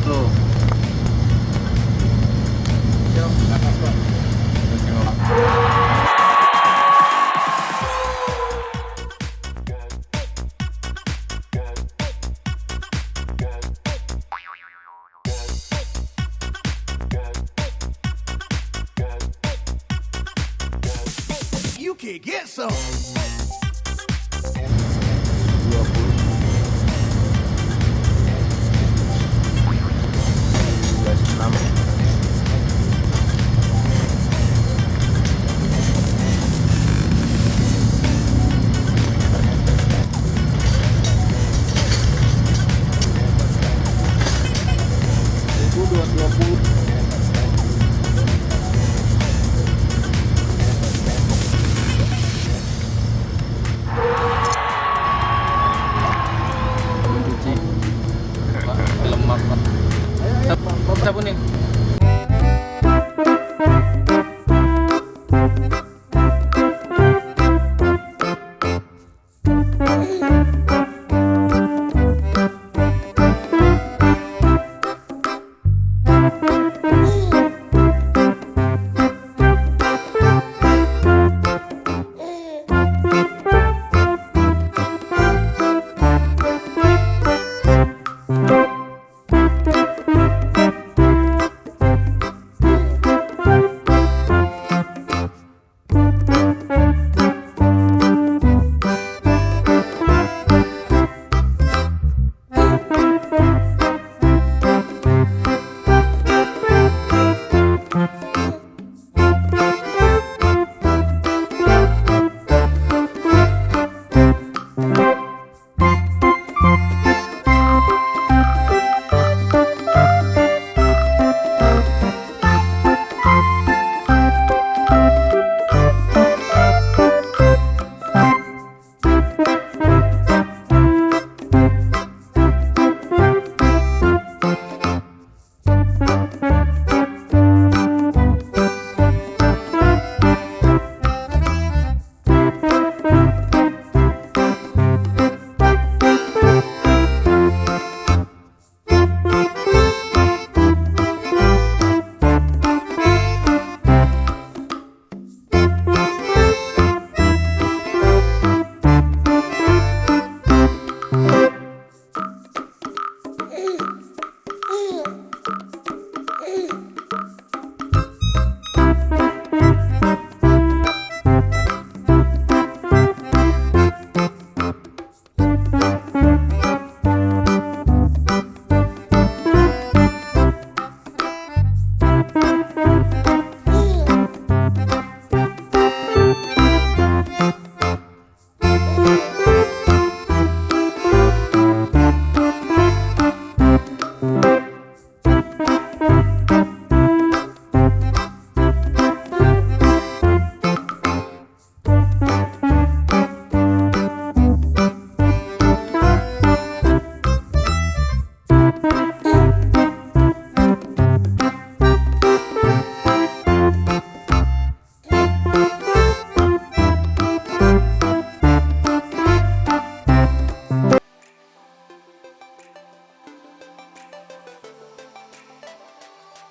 bro. Yuk, atas bro. You can get some. 20. Lemak pak. Sabun nih.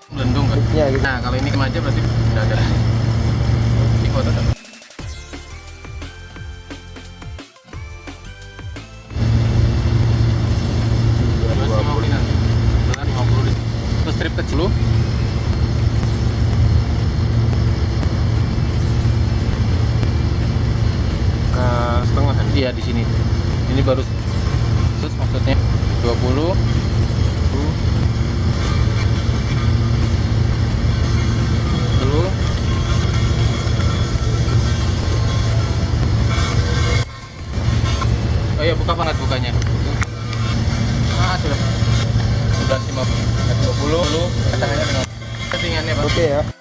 Belendung kan? Ya, gitu. Nah kalau ini kemaja berarti udah ada. Ini foto kan? Terus strip kecil lu. Ke setengah kan? Iya di sini. Ini baru terus maksudnya 20. Dulu. Oh iya buka banget bukanya. Ah sudah 20 dulu tangannya settingannya Pak. Oke ya.